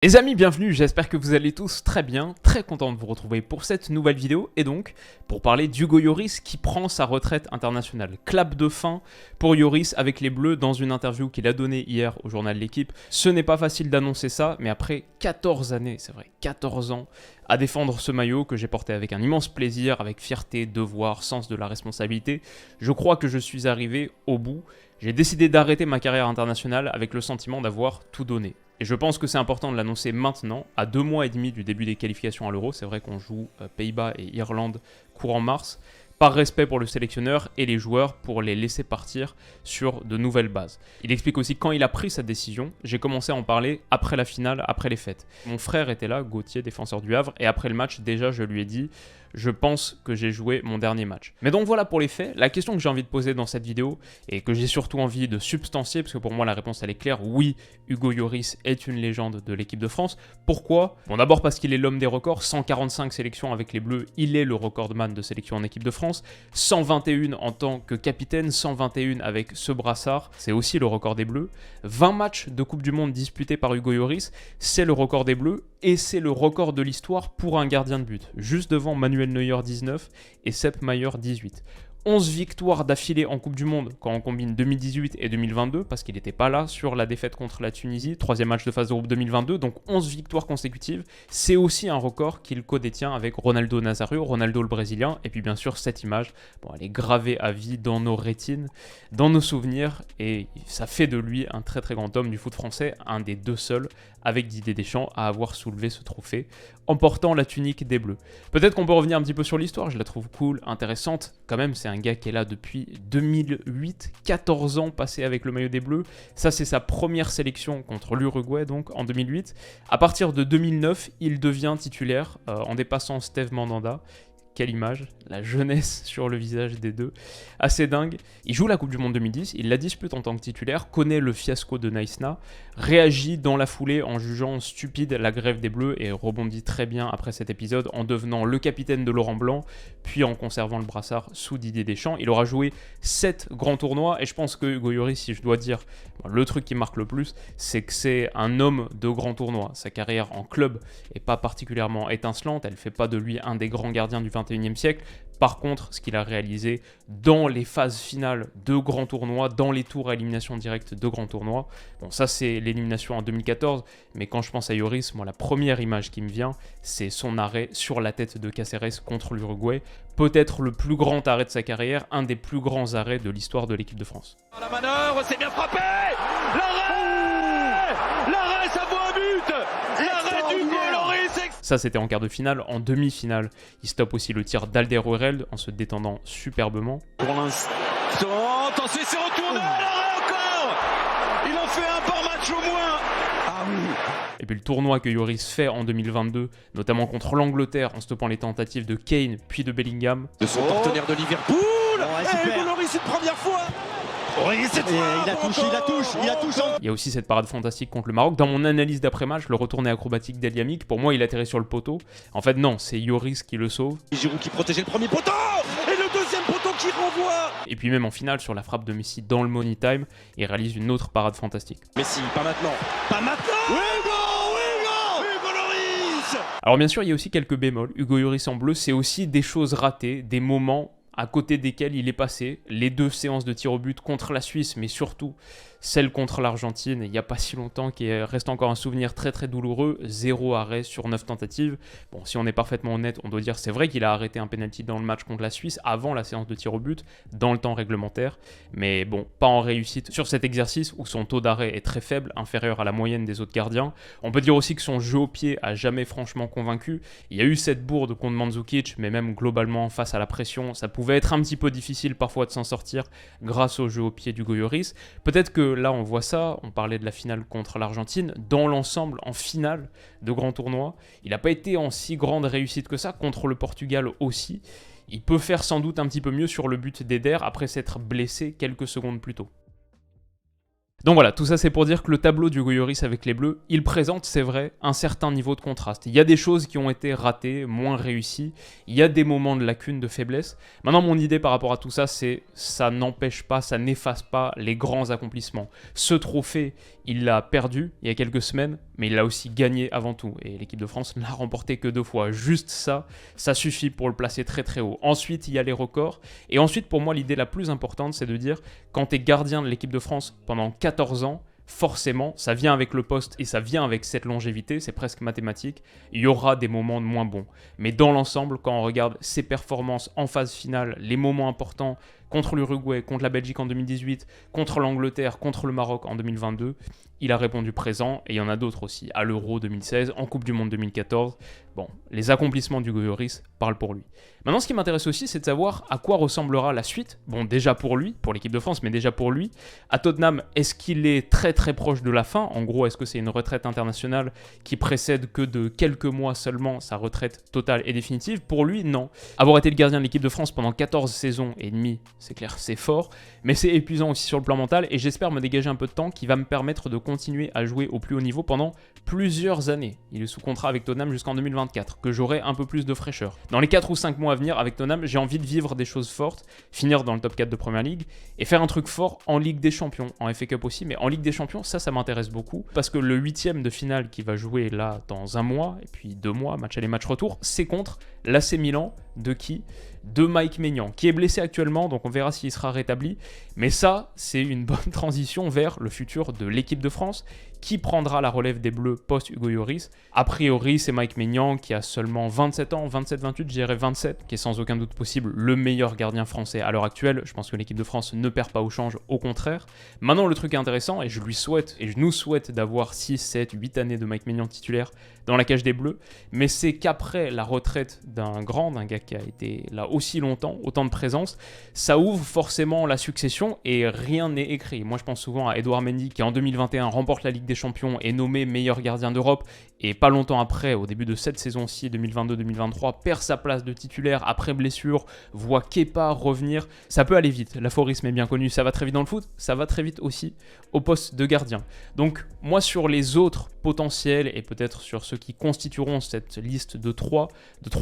Les amis, bienvenue, j'espère que vous allez tous très bien, très content de vous retrouver pour cette nouvelle vidéo et donc pour parler d'Hugo Lloris qui prend sa retraite internationale. Clap de fin pour Lloris avec les Bleus dans une interview qu'il a donnée hier au journal L'Équipe. Ce n'est pas facile d'annoncer ça, mais après 14 années, c'est vrai, 14 ans à défendre ce maillot que j'ai porté avec un immense plaisir, avec fierté, devoir, sens de la responsabilité, je crois que je suis arrivé au bout. J'ai décidé d'arrêter ma carrière internationale avec le sentiment d'avoir tout donné. Et je pense que c'est important de l'annoncer maintenant, à 2 mois et demi du début des qualifications à l'Euro. C'est vrai qu'on joue Pays-Bas et Irlande courant mars, par respect pour le sélectionneur et les joueurs pour les laisser partir sur de nouvelles bases. Il explique aussi quand il a pris sa décision, j'ai commencé à en parler après la finale, après les fêtes. Mon frère était là, Gauthier, défenseur du Havre, et après le match, déjà je lui ai dit « je pense que j'ai joué mon dernier match ». Mais donc voilà pour les faits, la question que j'ai envie de poser dans cette vidéo, et que j'ai surtout envie de substancier, parce que pour moi la réponse elle est claire, oui, Hugo Lloris est une légende de l'équipe de France. Pourquoi? Bon, d'abord parce qu'il est l'homme des records, 145 sélections avec les Bleus, il est le recordman de sélection en équipe de France. 121 en tant que capitaine, 121 avec ce brassard, c'est aussi le record des Bleus. 20 matchs de Coupe du Monde disputés par Hugo Lloris, c'est le record des Bleus et c'est le record de l'histoire pour un gardien de but, juste devant Manuel Neuer 19 et Sepp Maier 18. 11 victoires d'affilée en Coupe du Monde quand on combine 2018 et 2022 parce qu'il n'était pas là sur la défaite contre la Tunisie, troisième match de phase de groupe 2022, donc 11 victoires consécutives. C'est aussi un record qu'il co-détient avec Ronaldo Nazario, Ronaldo le Brésilien, et puis bien sûr cette image, bon, elle est gravée à vie dans nos rétines, dans nos souvenirs, et ça fait de lui un très très grand homme du foot français, un des deux seuls avec Didier Deschamps à avoir soulevé ce trophée en portant la tunique des Bleus. Peut-être qu'on peut revenir un petit peu sur l'histoire, je la trouve cool, intéressante, quand même c'est un gars qui est là depuis 2008, 14 ans passés avec le maillot des Bleus, ça c'est sa première sélection contre l'Uruguay donc en 2008. À partir de 2009, il devient titulaire en dépassant Steve Mandanda. Quelle image, la jeunesse sur le visage des deux, assez dingue. Il joue la Coupe du Monde 2010, il la dispute en tant que titulaire, connaît le fiasco de Naïsna, réagit dans la foulée en jugeant stupide la grève des Bleus et rebondit très bien après cet épisode en devenant le capitaine de Laurent Blanc, puis en conservant le brassard sous Didier Deschamps. Il aura joué 7 grands tournois et je pense que Hugo Lloris, si je dois dire le truc qui marque le plus, c'est que c'est un homme de grands tournois. Sa carrière en club n'est pas particulièrement étincelante, elle ne fait pas de lui un des grands gardiens du XXIe siècle. Par contre, ce qu'il a réalisé dans les phases finales de grands tournois, dans les tours à élimination directe de grands tournois, bon ça c'est l'élimination en 2014, mais quand je pense à Lloris, moi la première image qui me vient, c'est son arrêt sur la tête de Cáceres contre l'Uruguay, peut-être le plus grand arrêt de sa carrière, un des plus grands arrêts de l'histoire de l'équipe de France. La manœuvre, c'est bien frappé. L'arrêt, ça vaut un but. L'arrêt du Lloris. Ça, c'était en quart de finale. En demi-finale, il stoppe aussi le tir d'Alderweireld en se détendant superbement. Pour l'instant, attention, c'est retourné. L'arrêt encore. Il en fait un par match au moins. Ah oui. Et puis le tournoi que Lloris fait en 2022, notamment contre l'Angleterre, en stoppant les tentatives de Kane puis de Bellingham. De son partenaire de Liverpool. Et Hugo Lloris une première fois. Oui, cette fois, il la touche. Il y a aussi cette parade fantastique contre le Maroc. Dans mon analyse d'après-match, le retourné acrobatique d'El Yamik, pour moi, il atterrit sur le poteau. En fait, non, c'est Lloris qui le sauve. Giroud qui protégeait le premier poteau et le deuxième poteau qui renvoie. Et puis même en finale, sur la frappe de Messi dans le Money Time, il réalise une autre parade fantastique. Messi, pas maintenant. Pas maintenant. Hugo Lloris. Alors bien sûr, il y a aussi quelques bémols. Hugo Lloris en bleu, c'est aussi des choses ratées, des moments à côté desquels il est passé, les 2 séances de tir au but contre la Suisse, mais surtout celle contre l'Argentine, il n'y a pas si longtemps, qui reste encore un souvenir très très douloureux, 0 arrêt sur 9 tentatives. Bon, si on est parfaitement honnête, on doit dire c'est vrai qu'il a arrêté un penalty dans le match contre la Suisse avant la séance de tir au but, dans le temps réglementaire, mais bon, pas en réussite sur cet exercice où son taux d'arrêt est très faible, inférieur à la moyenne des autres gardiens. On peut dire aussi que son jeu au pied a jamais franchement convaincu. Il y a eu cette bourde contre Mandzukic, mais même globalement face à la pression, ça pouvait être un petit peu difficile parfois de s'en sortir grâce au jeu au pied d'Hugo Lloris. Peut-être que là on voit ça, on parlait de la finale contre l'Argentine, dans l'ensemble, en finale de grands tournois, il n'a pas été en si grande réussite que ça, contre le Portugal aussi. Il peut faire sans doute un petit peu mieux sur le but d'Eder après s'être blessé quelques secondes plus tôt. Donc voilà, tout ça c'est pour dire que le tableau d'Hugo Lloris avec les Bleus, il présente, c'est vrai, un certain niveau de contraste. Il y a des choses qui ont été ratées, moins réussies, il y a des moments de lacune, de faiblesse. Maintenant, mon idée par rapport à tout ça, c'est ça n'empêche pas, ça n'efface pas les grands accomplissements. Ce trophée, il l'a perdu il y a quelques semaines, mais il l'a aussi gagné avant tout. Et l'équipe de France n'a remporté que 2 fois. Juste ça, ça suffit pour le placer très très haut. Ensuite, il y a les records. Et ensuite, pour moi, l'idée la plus importante, c'est de dire, quand tu es gardien de l'équipe de France pendant 14 ans, forcément, ça vient avec le poste et ça vient avec cette longévité, c'est presque mathématique, il y aura des moments moins bons. Mais dans l'ensemble, quand on regarde ses performances en phase finale, les moments importants contre l'Uruguay, contre la Belgique en 2018, contre l'Angleterre, contre le Maroc en 2022, il a répondu présent, et il y en a d'autres aussi, à l'Euro 2016, en Coupe du Monde 2014. Bon, les accomplissements d'Hugo Lloris parlent pour lui. Maintenant, ce qui m'intéresse aussi, c'est de savoir à quoi ressemblera la suite. Bon, déjà pour lui, pour l'équipe de France, mais déjà pour lui. À Tottenham, est-ce qu'il est très très proche de la fin? En gros, est-ce que c'est une retraite internationale qui précède que de quelques mois seulement sa retraite totale et définitive? Pour lui, non. Avoir été le gardien de l'équipe de France pendant 14 saisons et demie, c'est clair, c'est fort, mais c'est épuisant aussi sur le plan mental, et j'espère me dégager un peu de temps qui va me permettre de continuer à jouer au plus haut niveau pendant plusieurs années. Il est sous contrat avec Tottenham jusqu'en 2024, que j'aurai un peu plus de fraîcheur. Dans les 4 ou 5 mois à venir avec Tottenham, j'ai envie de vivre des choses fortes, finir dans le top 4 de Premier League, et faire un truc fort en Ligue des Champions, en FA Cup aussi, mais en Ligue des Champions, ça m'intéresse beaucoup, parce que le 8e de finale qui va jouer là dans 1 mois, et puis 2 mois, match aller, match retour, c'est contre l'AC Milan, de qui? De Mike Maignan, qui est blessé actuellement, donc on verra s'il sera rétabli. Mais ça, c'est une bonne transition vers le futur de l'équipe de France, qui prendra la relève des Bleus post-Hugo Lloris. A priori, c'est Mike Maignan qui a seulement 27 ans, 27-28, je dirais 27, qui est sans aucun doute possible le meilleur gardien français à l'heure actuelle. Je pense que l'équipe de France ne perd pas au change, au contraire. Maintenant, le truc est intéressant, et je lui souhaite, et je nous souhaite d'avoir 6, 7, 8 années de Mike Maignan titulaire dans la cage des Bleus, mais c'est qu'après la retraite d'un gars qui a été là aussi longtemps, autant de présence, ça ouvre forcément la succession et rien n'est écrit. Moi je pense souvent à Edouard Mendy qui en 2021 remporte la Ligue des Champions et nommé meilleur gardien d'Europe, et pas longtemps après, au début de cette saison-ci 2022-2023, perd sa place de titulaire après blessure, voit Kepa revenir. Ça peut aller vite, l'aphorisme est bien connu, ça va très vite dans le foot, ça va très vite aussi au poste de gardien. Donc moi sur les autres potentiels et peut-être sur ceux qui constitueront cette liste de 3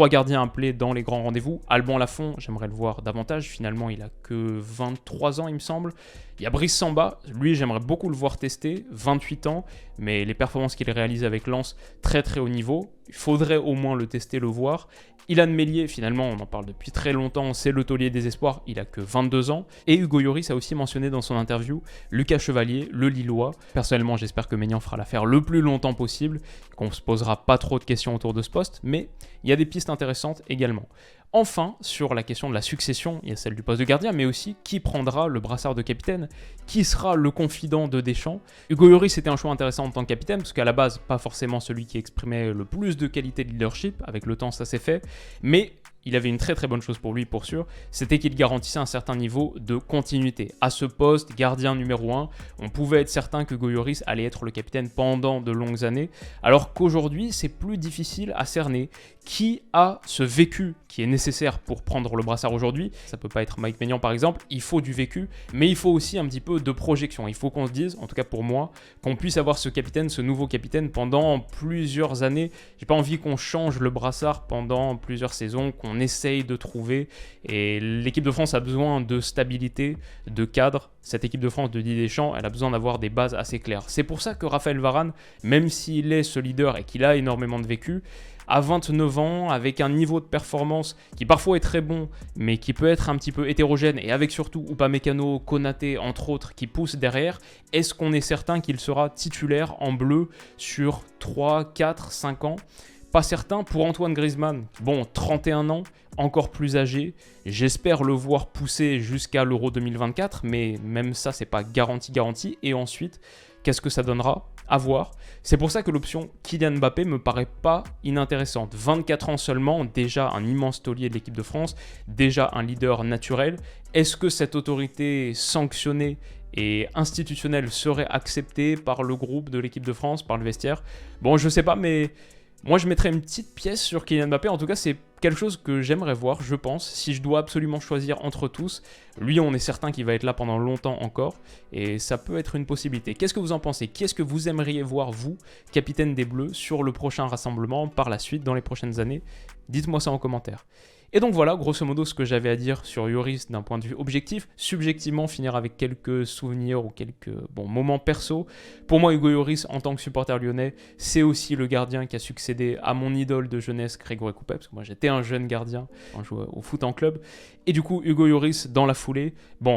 gardiens appelés dans les grands rendez-vous, Alban Lafont, j'aimerais le voir davantage, finalement il a que 23 ans il me semble. Il y a Brice Samba, lui j'aimerais beaucoup le voir tester, 28 ans, mais les performances qu'il réalise avec Lens, très très haut niveau, il faudrait au moins le tester, le voir. Ilan Meslier, finalement, on en parle depuis très longtemps, c'est le taulier des espoirs, il a que 22 ans. Et Hugo Lloris a aussi mentionné dans son interview Lucas Chevalier, le Lillois. Personnellement, j'espère que Maignan fera l'affaire le plus longtemps possible, qu'on ne se posera pas trop de questions autour de ce poste, mais il y a des pistes intéressantes également. Enfin, sur la question de la succession, il y a celle du poste de gardien, mais aussi qui prendra le brassard de capitaine, qui sera le confident de Deschamps. Hugo Lloris était un choix intéressant en tant que capitaine, parce qu'à la base, pas forcément celui qui exprimait le plus de qualité de leadership, avec le temps ça s'est fait, mais il avait une très très bonne chose pour lui, pour sûr, c'était qu'il garantissait un certain niveau de continuité. À ce poste, gardien numéro 1, on pouvait être certain que Hugo Lloris allait être le capitaine pendant de longues années, alors qu'aujourd'hui, c'est plus difficile à cerner. Qui a ce vécu qui est nécessaire pour prendre le brassard aujourd'hui? Ça peut pas être Mike Maignan par exemple, il faut du vécu, mais il faut aussi un petit peu de projection. Il faut qu'on se dise, en tout cas pour moi, qu'on puisse avoir ce capitaine, ce nouveau capitaine pendant plusieurs années. J'ai pas envie qu'on change le brassard pendant plusieurs saisons, qu'on essaye de trouver, et l'équipe de France a besoin de stabilité, de cadre. Cette équipe de France de Didier Deschamps, elle a besoin d'avoir des bases assez claires. C'est pour ça que Raphaël Varane, même s'il est ce leader et qu'il a énormément de vécu, à 29 ans, avec un niveau de performance qui parfois est très bon, mais qui peut être un petit peu hétérogène, et avec surtout Upamecano, Konaté, entre autres, qui poussent derrière, est-ce qu'on est certain qu'il sera titulaire en bleu sur 3, 4, 5 ans? Pas certain. Pour Antoine Griezmann, bon, 31 ans, encore plus âgé, j'espère le voir pousser jusqu'à l'Euro 2024, mais même ça, c'est pas garanti. Et ensuite, qu'est-ce que ça donnera? À voir. C'est pour ça que l'option Kylian Mbappé me paraît pas inintéressante. 24 ans seulement, déjà un immense taulier de l'équipe de France, déjà un leader naturel. Est-ce que cette autorité sanctionnée et institutionnelle serait acceptée par le groupe de l'équipe de France, par le vestiaire? Bon, je sais pas, mais moi je mettrais une petite pièce sur Kylian Mbappé. En tout cas, c'est quelque chose que j'aimerais voir, je pense, si je dois absolument choisir entre tous. Lui, on est certain qu'il va être là pendant longtemps encore, et ça peut être une possibilité. Qu'est-ce que vous en pensez? Qui est-ce que vous aimeriez voir, vous, capitaine des Bleus, sur le prochain rassemblement, par la suite, dans les prochaines années? Dites-moi ça en commentaire. Et donc voilà, grosso modo, ce que j'avais à dire sur Yoris d'un point de vue objectif. Subjectivement, finir avec quelques souvenirs ou quelques moments perso. Pour moi, Hugo Lloris, en tant que supporter lyonnais, c'est aussi le gardien qui a succédé à mon idole de jeunesse, Grégory Coupet, parce que moi j'étais un jeune gardien quand je jouais au foot en club. Et du coup, Hugo Lloris, dans la foulée,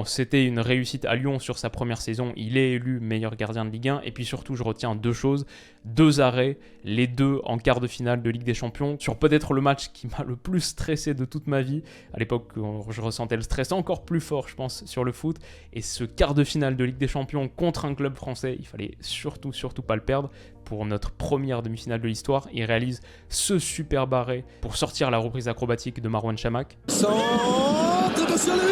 c'était une réussite à Lyon sur sa première saison. Il est élu meilleur gardien de Ligue 1. Et puis surtout, je retiens 2 choses. 2 arrêts, les 2 en quart de finale de Ligue des Champions, sur peut-être le match qui m'a le plus stressé de toute ma vie. À l'époque, je ressentais le stress encore plus fort, je pense, sur le foot. Et ce quart de finale de Ligue des Champions contre un club français, il fallait surtout pas le perdre. Pour notre première demi-finale de l'histoire, il réalise ce super arrêt pour sortir la reprise acrobatique de Marouane Chamakh. Centre sur le 8,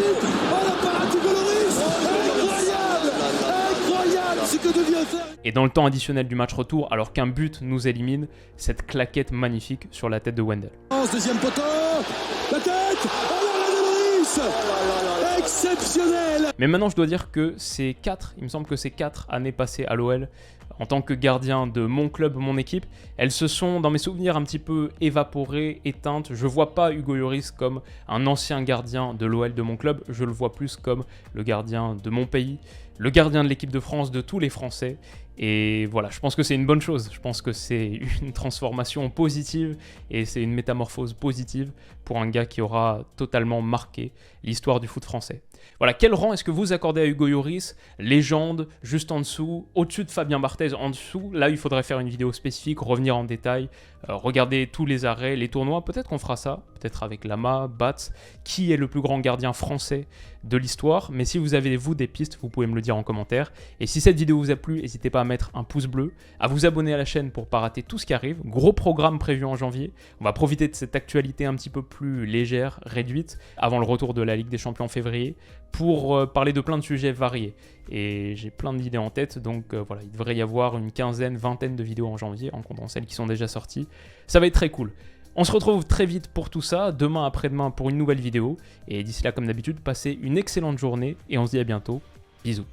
la parade du Lloris, incroyable ce que devient faire. Et dans le temps additionnel du match retour, alors qu'un but nous élimine, cette claquette magnifique sur la tête de Wendel. Deuxième poteau, la tête, Lloris, exceptionnel. Mais maintenant je dois dire que il me semble que ces 4 années passées à l'OL, en tant que gardien de mon club, mon équipe, elles se sont, dans mes souvenirs, un petit peu évaporées, éteintes. Je vois pas Hugo Lloris comme un ancien gardien de l'OL de mon club, je le vois plus comme le gardien de mon pays, le gardien de l'équipe de France, de tous les Français. Et voilà, je pense que c'est une bonne chose, je pense que c'est une transformation positive et c'est une métamorphose positive pour un gars qui aura totalement marqué l'histoire du foot français. Voilà, quel rang est-ce que vous accordez à Hugo Lloris? Légende, juste en dessous, au-dessus de Fabien Barthez, en dessous. Là, il faudrait faire une vidéo spécifique, revenir en détail, regarder tous les arrêts, les tournois. Peut-être qu'on fera ça, peut-être avec Lama, Bats, qui est le plus grand gardien français de l'histoire. Mais si vous avez, vous, des pistes, vous pouvez me le dire en commentaire. Et si cette vidéo vous a plu, n'hésitez pas à mettre un pouce bleu, à vous abonner à la chaîne pour ne pas rater tout ce qui arrive. Gros programme prévu en janvier. On va profiter de cette actualité un petit peu plus légère, réduite, avant le retour de la Ligue des Champions en février, pour parler de plein de sujets variés. Et j'ai plein d'idées en tête, donc voilà, il devrait y avoir une quinzaine, vingtaine de vidéos en janvier, en comptant celles qui sont déjà sorties. Ça va être très cool. On se retrouve très vite pour tout ça, demain après-demain pour une nouvelle vidéo. Et d'ici là, comme d'habitude, passez une excellente journée et on se dit à bientôt. Bisous.